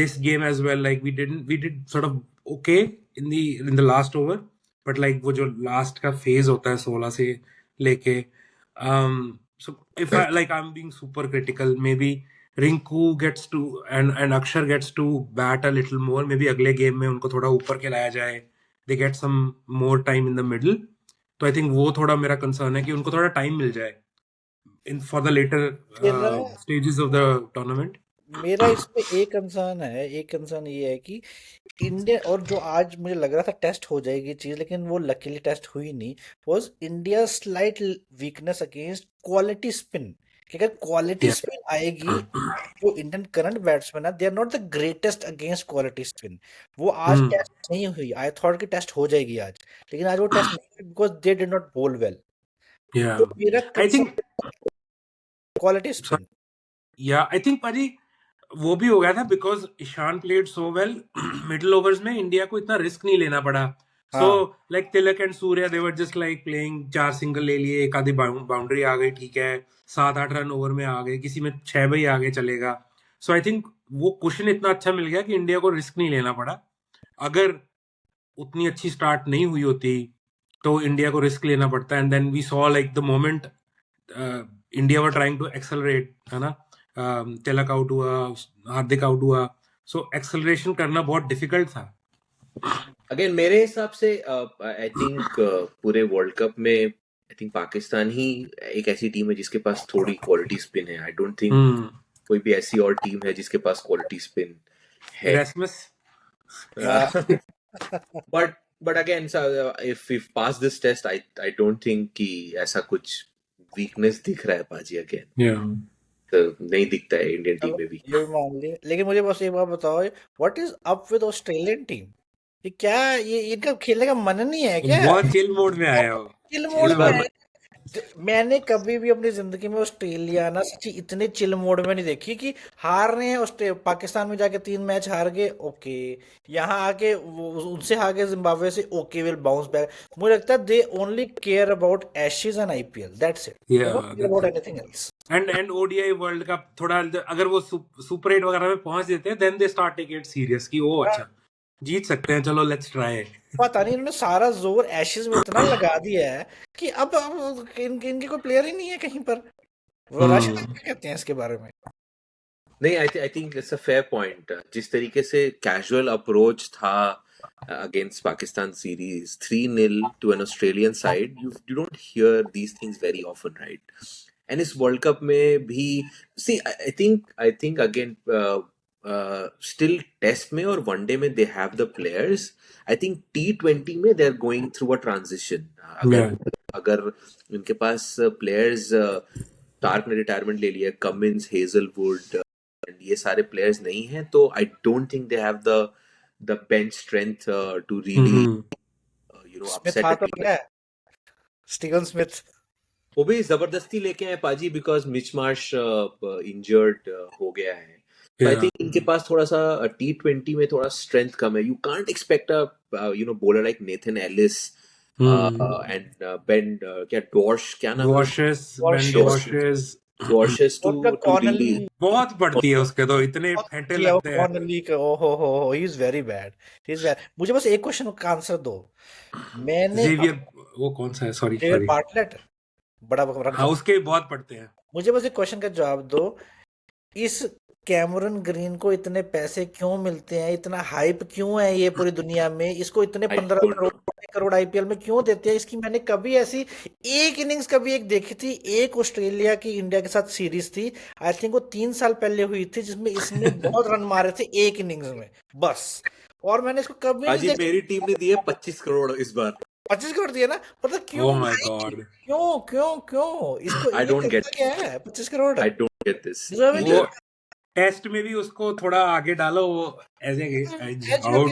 this game as well, like we did sort of okay in the last over, but like वो जो last का phase होता है 16 से लेके, so if I'm being super critical, maybe Rinku gets to and Akshar gets to bat a little more. Maybe अगले game में उनको थोड़ा ऊपर खिलाया जाए. They get some more time in the middle. तो I think वो थोड़ा मेरा concern है कि उनको थोड़ा time मिल जाए for the later stages of the tournament. मेरा इसमें एक कंसर्न ये है कि इंडिया, और जो आज मुझे लग रहा था टेस्ट हो जाएगी चीज, लेकिन वो लकीली टेस्ट हुई नहीं, was India slight weakness against quality spin. कि अगर क्वालिटी स्पिन आएगी, जो इंडियन करंट बैट्समैन है, they are not the greatest against quality spin. वो आज टेस्ट नहीं हुई. आई थॉट कि टेस्ट हो जाएगी आज, लेकिन आज वो टेस्ट नहीं हुई बिकॉज दे डिड नॉट बोल वेल. तो मेरा क्वालिटी स्पिन. आई थिंक पाजी वो भी हो गया था because Ishan played so well. Middle overs में इंडिया को इतना रिस्क नहीं लेना पड़ा. So हाँ like Tilak and Surya, they were just like playing 4 single ले लिए, एक आधी बाउंड्री आ गई, ठीक है, 7-8 रन ओवर में आ गए, किसी में 6 भी आगे चलेगा. सो आई थिंक वो क्वेश्चन इतना अच्छा मिल गया कि इंडिया को रिस्क नहीं लेना पड़ा. अगर उतनी अच्छी स्टार्ट नहीं हुई होती तो इंडिया को रिस्क लेना पड़ता. And then we saw like the moment India were trying to accelerate, है ना, तिलक आउट हुआ, हार्दिक आउट हुआ, सो एक्सेलरेशन करना बहुत डिफिकल्ट था. अगेन मेरे हिसाब से आई थिंक पूरे वर्ल्ड कप में आई थिंक पाकिस्तान ही एक ऐसी टीम है जिसके पास थोड़ी क्वालिटी स्पिन है. आई डोंट थिंक कोई भी ऐसी और टीम है जिसके पास क्वालिटी स्पिन है. Erasmus. But again if pass this test I don't think कि ऐसा कुछ वीकनेस दिख रहा है पाजी. अगेन तो नहीं दिखता है इंडियन टीम में भी. ये भी मान लिए, लेकिन मुझे बस एक बात बताओ, what is up with Australian team? ये क्या, ये इनका खेलने का मन नहीं है क्या? बहुत चिल मोड में आया हो. चिल मोड में है। मैंने कभी भी अपनी जिंदगी में ऑस्ट्रेलिया ना सच्ची इतने चिल मोड में नहीं देखी कि हार रहे हैं, पाकिस्तान में जाके 3 मैच हार गए, ओके, यहाँ आके उनसे हार गए जिम्बाब्वे से, ओके, विल बाउंस बैक. मुझे लगता है they only care about Ashes and IPL, that's it, they don't care about anything else. And ODI world cup थोड़ा, अगर वो सुपर 8 वगैरह में पहुंच देते हैं, then they start take it serious कि ओ अच्छा जीत सकते हैं, चलो लेट्स ट्राई. पता नहीं इन्होंने सारा जोर एशेज में इतना लगा दिया है कि अब इनके कोई प्लेयर ही नहीं है कहीं पर. राशिद क्या कहते हैं इसके बारे में? नहीं, I think it's a fair point. जिस तरीके से कैजुअल अप्रोच था against Pakistan series 3-0 to an Australian side, you don't hear these things very often, right? And इस वर्ल्ड कप में भी see I think again still test में और one day में they have the players. I think T20 में they are going through a transition. अगर उनके पास प्लेयर्स, टार्क ने रिटायरमेंट ले लिया, कमिंस, हेजलवुड, ये सारे प्लेयर्स नहीं हैं, तो I don't think they have the bench strength to really upset a team. Steven Smith वो भी जबरदस्ती लेके आए पाजी बिकॉज मिच मार्श इंजर्ड हो गया है. So I think इनके पास थोड़ा सा T20 में थोड़ा स्ट्रेंथ कम है. You can't expect a bowler like Nathan Ellis and Ben क्या Dorsch क्या नाम है? Dorsch to really बहुत पड़ती है उसके, तो इतने फेंटे लगते हैं. कॉर्नली का ओहो he is very bad, he is bad. मुझे बस एक क्वेश्चन का आंसर दो. मैंने वो कौन सा है, सॉरी बार्टलेट बड़ा रन, हाँ उसके बहुत पड़ते हैं. मुझे बस एक क्वेश्चन का जवाब दो. इस कैमरन ग्रीन को इतने पैसे क्यों मिलते हैं, इतना हाइप क्यों है ये पूरी दुनिया में, इसको इतने 15 करोड़ आईपीएल में क्यों देते हैं? इसकी मैंने कभी ऐसी एक इनिंग्स कभी एक देखी थी, एक ऑस्ट्रेलिया की इंडिया के साथ सीरीज थी, आई थिंक वो 3 साल पहले हुई थी, जिसमें इसने बहुत रन मारे थे एक इनिंग्स में बस. और मैंने इसको कभी नहीं देखा. मेरी टीम ने दिए 25 करोड़ इस बार. 25 करोड़ दिया ना, मतलब क्यों? Oh my God. क्यों इसको I don't get क्या है 25 crore? I don't get this. वो टेस्ट में भी उसको थोड़ा आगे डालो, वो एज आउट,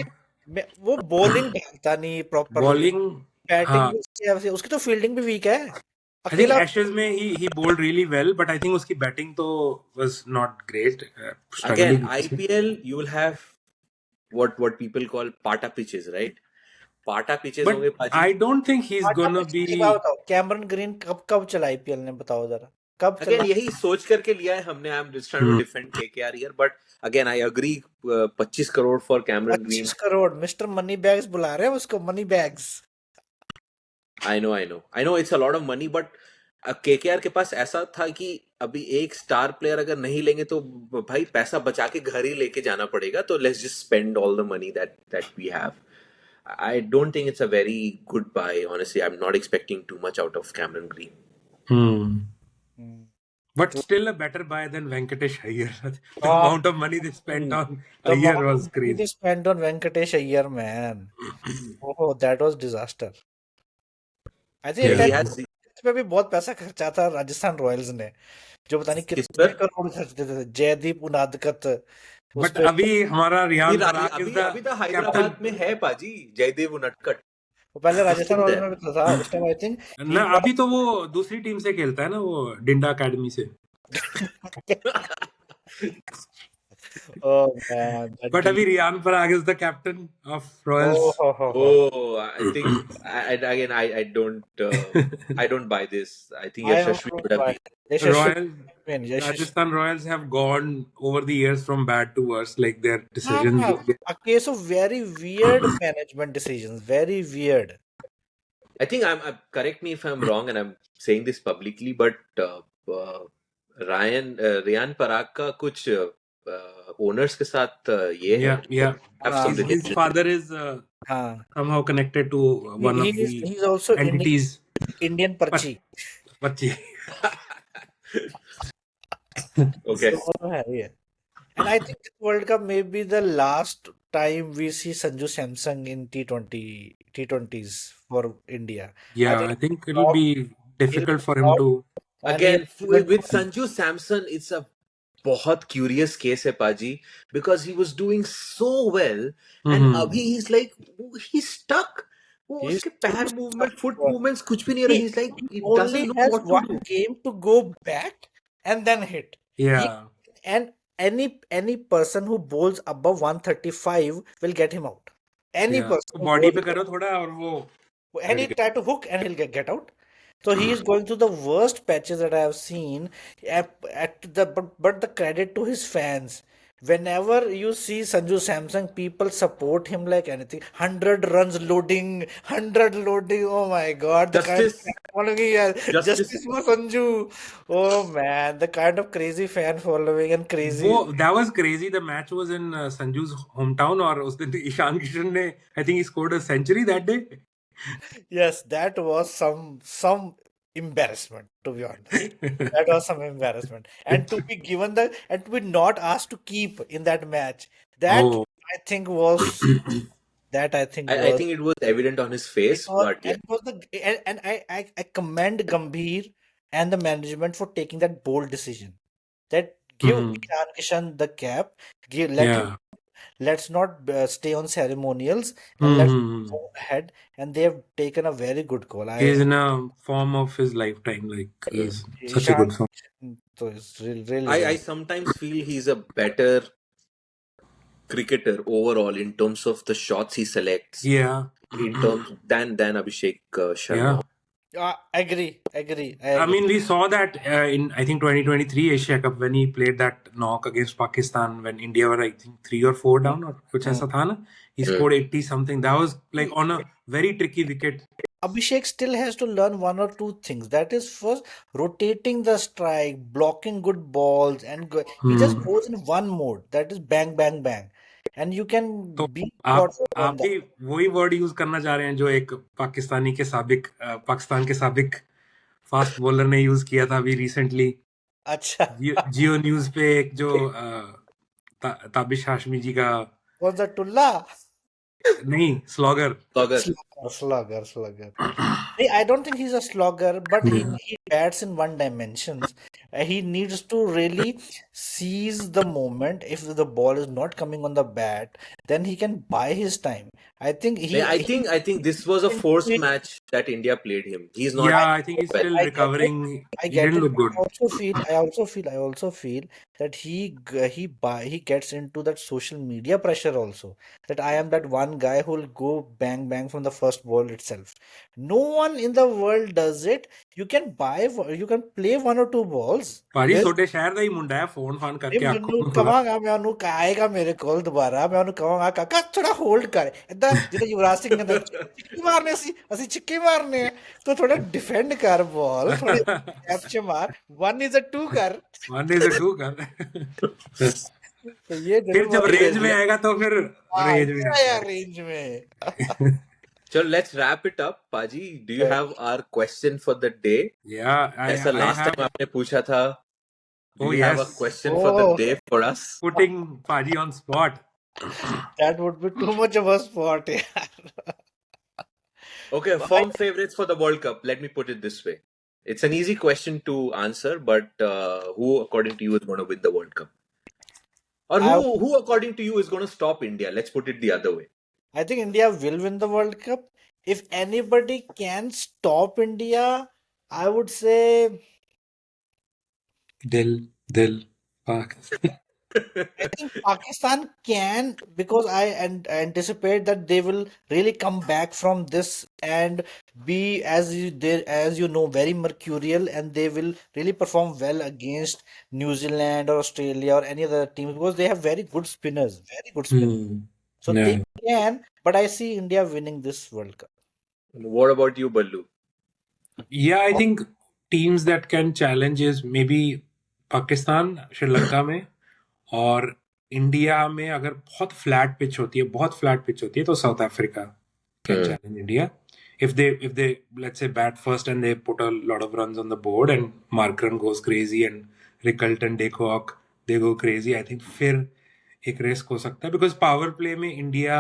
वो बॉलिंग डालता नहीं प्रॉपर, बॉलिंग, बैटिंग उसकी तो फील्डिंग भी वीक है. I think Ashes में he bowled really well, but I think उसकी बैटिंग तो was not great. Again, IPL you will have what people call pata pitches, right? पाटा पिचेस होंगे पाजी. I don't think he's gonna be. Cameron green कब चला IPL ने, बताओ जरा कब चला? अगेन यही सोच करके लिया है हमने. I am just trying to defend KKR here, but again I agree 25 crore for Cameron Green. 25 crore mister money bags बुला रहे हैं उसको, money bags. I know it's a lot of money, but KKR के पास ऐसा था कि अभी एक स्टार प्लेयर अगर नहीं लेंगे तो भाई पैसा बचा के घर ही लेके जाना पड़ेगा, तो let's just spend all the money that we have. I don't think it's a very good buy, honestly. I'm not expecting too much out of Cameron Green. But still a better buy than Venkatesh Iyer. The amount of money they spent on Iyer was crazy. They spent on Venkatesh Iyer, man. Oh, that was disaster. I think इसमें भी बहुत पैसा खर्चा था Rajasthan Royals ने, जो पता नहीं कितने करोड़ खर्च देते थे. जयदीप उनादकत. बट अभी हमारा रियान पराग अभी तो हैदराबाद में है पाजी, जयदेव उनादकट. वो पहले राजस्थान रॉयल्स में था उस टाइम आई थिंक. ना अभी तो वो दूसरी टीम से खेलता है ना, वो डिंडा एकेडमी से. Oh man, that But delete. abhi Riyan Parag is the captain of Oh, Royals. ho, ho, ho. Oh, I think again I don't buy this. I think I Yashasvi also would have buy been. Yashasvi Royal win. Yashasvi. Rajasthan Royals have gone over the years from bad to worse, like their decisions. A case of very weird management decisions. Very weird. I think correct me if I'm wrong, and I'm saying this publicly, but uh, Riyan Parag का कुछ owners के साथ ये है, Yeah. have some हाँ, His relation. father is हाँ. somehow connected to one of the He's also entities. Indian Parchi. Pachi. Okay. So वो तो है ही है. And I think this World Cup may be the last time we see Sanju Samson in T20s for India. I Yeah, think I think it'll he'll be be difficult for him out to. and he'll Again, given with Sanju Samson, it's a बहुत curious case है पाजी, because he was doing so well, and Mhm. अभी he's stuck. वो he's उसके too पैर stuck. movement, foot movements कुछ भी नहीं हो रहा. He, He's like he he doesn't only know has what to one do. game to go back and then hit. He Yeah. and any person who bowls above 135 will get him out. Any Yeah. person तो who body bowls पे करो थोड़ा और वो and he try to hook and he'll get out. So he is going through the worst patches that I have seen. But the credit to his fans. Whenever you see Sanju Samson, people support him like anything. 100 runs loading, 100 loading. Oh my God, the kind of fan Justice, following he has. justice. Justice for Sanju. Oh man, the kind of crazy fan following and वो crazy. that was crazy. The match was in Sanju's hometown और उस दिन ईशान किशन ने I think he scored a century that day. Yes, that was some embarrassment, to be honest. That was some embarrassment. And to be given the and to be not asked to keep in that match, that Oh. I think was that I think I was think it was evident on his face, but yeah. it was I commend Gambhir and the management for taking that bold decision. That give Mhm. Ishan Kishan the cap, let him Yeah. let's not stay on ceremonials and let's Mhm. go ahead. And they have taken a very good call. He's in a form of his lifetime. Like is such a Ishan good form. so is really, I really. sometimes feel he's a better cricketer overall in terms of the shots he selects, Yeah. in terms than Abhishek Sharma. Yeah. Agree. I I agree. mean, we saw that in I think 2023 Asia Cup when he played that knock against Pakistan when India were I think 3 or 4 down or कुछ Hmm. ऐसा था ना. He scored 80 something. That was like on a very tricky wicket. Abhishek still has to learn one or two things. That is first rotating the strike, blocking good balls, and he just goes in one mode. That is bang, bang, bang, and you can तो be आप caught on भी that. वही word use करना चाह रहे हैं जो एक पाकिस्तान के साबिक फास्ट बॉलर ने यूज किया था अभी रिसेंटली अच्छा जियो न्यूज पे एक जो ताबिश हाशमी जी का कौन सा टुल्ला? नहीं slogger Slugger. Slugger. Hey, I don't think he's a slogger, but he bats in one dimensions. He needs to really seize the moment. If the ball is not coming on the bat, then he can buy his time. I think Yeah, I think this was a forced he match that India played him. He's not Yeah, I think he's well. still I get it. recovering. I He get didn't it. look good. I also feel that he gets into that social media pressure also. That I am that one guy who will go bang bang from the first ball itself. No one in the world does it. You can play one or two balls. ਭਾਜੀ There's ਛੋਟੇ ਸ਼ਹਿਰ ਦਾ ਹੀ ਮੁੰਡਾ ਹੈ phone ਫਾਨ ਨਹੀਂ ਕਰਕੇ ਮੈਨੂੰ ਆਖੋ ਕਵਾਂਗਾ ਮੈਂ ਉਹਨੂੰ ਆਏਗਾ ਮੇਰੇ ਕੋਲ ਦੁਬਾਰਾ ਮੈਂ ਉਹਨੂੰ ਕਵਾਂਗਾ ਕਾਕਾ ਥੋੜਾ ਹੋਲਡ ਕਰ ਏਦਾਂ ਜਿੱਦਾਂ ਯੁਵਰਾਜ ਸਿੰਘ ਕਹਿੰਦਾ ਛਿੱਕੇ ਮਾਰਨੇ ਅਸੀਂ ਛਿੱਕੇ ਮਾਰਨੇ ਆ ਤੂੰ ਥੋੜਾ ਡਿਫੈਂਡ ਕਰ ਬਾਲ ਥੋੜੇ ਗੈਪ ਚ ਮਾਰ 1 is a 2 ਕਰ मारने से टू कर तो ये फिर जब जरूर रेंज में आएगा तो फिर हाँ रेंज ये में आया आएगा रेंज में So let's wrap it up. Paji, do you have our question for the day? Yeah, As the I last have. time आपने पूछा था, do Oh you have a yes, question for the Oh, day for us? putting Paji on spot. that would be too much of a spot यार Okay, firm favorites for the World Cup. Let me put it this way. It's an easy question to answer, but who, according to you, is going to win the World Cup? Or who, according to you, is going to stop India? Let's put it the other way. I think India will win the World Cup. If anybody can stop India, I would say Dil, Pak. I think Pakistan can, because anticipate that they will really come back from this and be, as you know, very mercurial, and they will really perform well against New Zealand or Australia or any other team, because they have very good spinners, very good spinners. So they Yeah. can, but I see India winning this World Cup. What about you, Ballu? Yeah, I think teams that can challenge is maybe Pakistan Sri Lanka में, और India में अगर बहुत flat pitch होती है तो south Africa can challenge India if they let's say bat first and they put a lot of runs on the board and Markram goes crazy and Rickelt and Dekhook they go crazy. I think फिर एक risk हो सकता है because power play में India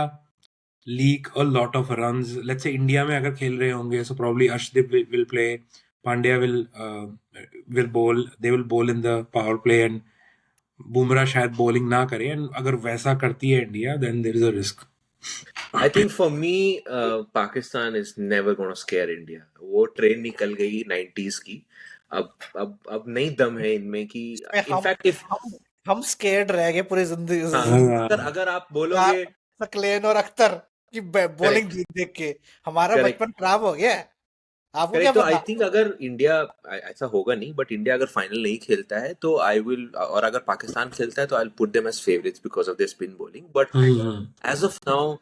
leak a lot of runs. Let's say India में अगर खेल रहे होंगे so probably Arshdeep will play, Pandya will bowl, they will bowl in the power play and Bumrah शायद bowling ना करे, and अगर वैसा करती है India then there is a risk. I think for me, Pakistan is never going to scare India. वो train निकल गई 90s की. अब नहीं दम है इनमें कि इनफैक्ट इफ हम स्केर्ड रह गए पूरी जिंदगी अगर आप बोलोगे सकलेन और अख्तर की बॉलिंग देख के हमारा बचपन खराब हो गया. आपको क्या तो आई पता? थिंक अगर इंडिया, ऐसा होगा नहीं, बट इंडिया अगर फाइनल नहीं खेलता है तो आई विल, और अगर पाकिस्तान खेलता है तो I will put them as favourites because of their spin bowling. But as of now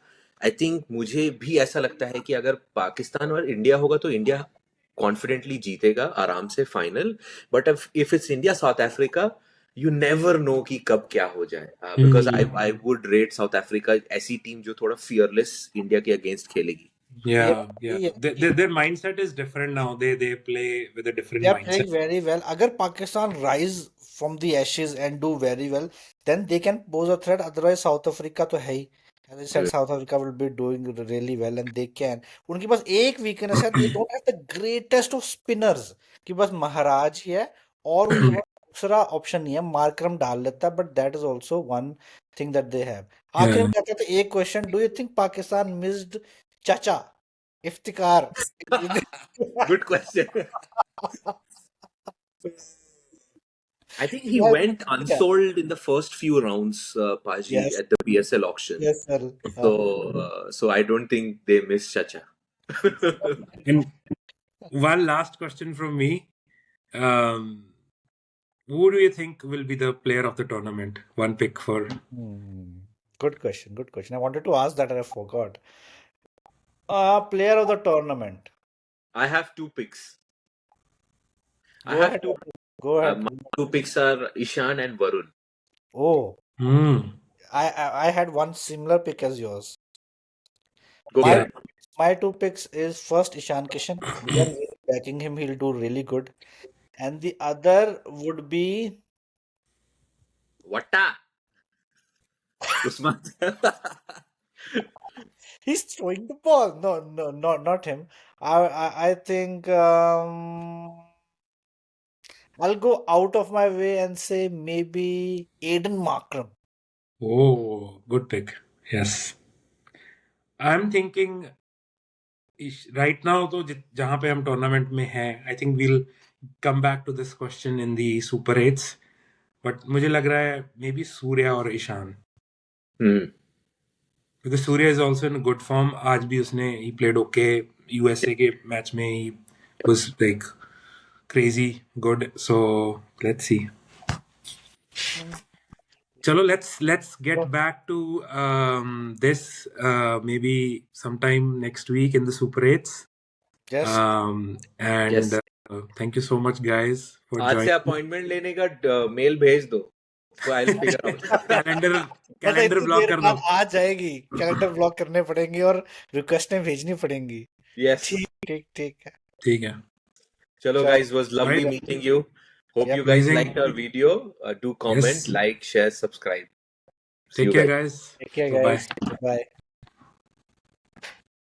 I think मुझे भी ऐसा लगता है कि अगर पाकिस्तान और इंडिया होगा तो इंडिया कॉन्फिडेंटली जीतेगा आराम से final. But if it's India south Africa, you never know कि कब क्या हो जाए, because I would rate south Africa ऐसी टीम जो थोड़ा फियरलेस इंडिया के अगेंस्ट खेलेगी. Yeah. Their mindset is different now. They play with a different They are mindset. playing very well. अगर Pakistan rise from the ashes and do very well, then they can pose a threat. Otherwise, South Africa तो है ही. As I said, South Africa will be doing really well and they can. उनके पास एक weakness है, they don't have the greatest of spinners. कि बस महाराज ही है और उनके पास दूसरा ऑप्शन नहीं है. मार्करम डाल लेता है, but that is also one thing that they have. आखिर में कहते थे एक question, do you think Pakistan missed चाचा Iftikhar? Good question. I think he went unsold in the first few rounds, Paji, Yes. at the PSL auction. Yes, sir. So I don't think they miss Chacha. And one last question from me. Who do you think will be the player of the tournament? One pick for. Good question. Good question. I wanted to ask that and I forgot. Player of the tournament. I have two picks. Go ahead. My two picks are Ishan and Varun. Oh, I had one similar pick as yours. Go ahead. My two picks is first Ishan Kishan. We are really backing him. He'll do really good. And the other would be Wata. Usman. he's throwing the ball. No, not him. I think I'll go out of my way and say maybe Aiden Markram. Oh, good pick. Yes. I'm thinking right now तो जहाँ पे हम tournament में हैं, I think we'll come back to this question in the Super 8s. But मुझे लग रहा है maybe सूर्या और Ishan. Because Surya is also in good form. आज भी उसने he played okay. USA के मैच में he was like crazy good. So let's see. Chalo, let's get back to this maybe sometime next week in the Super 8s. Yes. And Yes. Thank you so much guys for आज से joining. Appointment लेने का mail भेज दो तो I will figure out. Calendar block कर दो. आ जाएगी. कैलेंडर ब्लॉक करने पड़ेंगे और रिक्वेस्टें भेजनी पड़ेंगी. Yes. ठीक है. Chalo guys, was lovely meeting you. Hope you guys liked our video. Do comment, like, share, subscribe. Take care guys. Take care guys. Bye.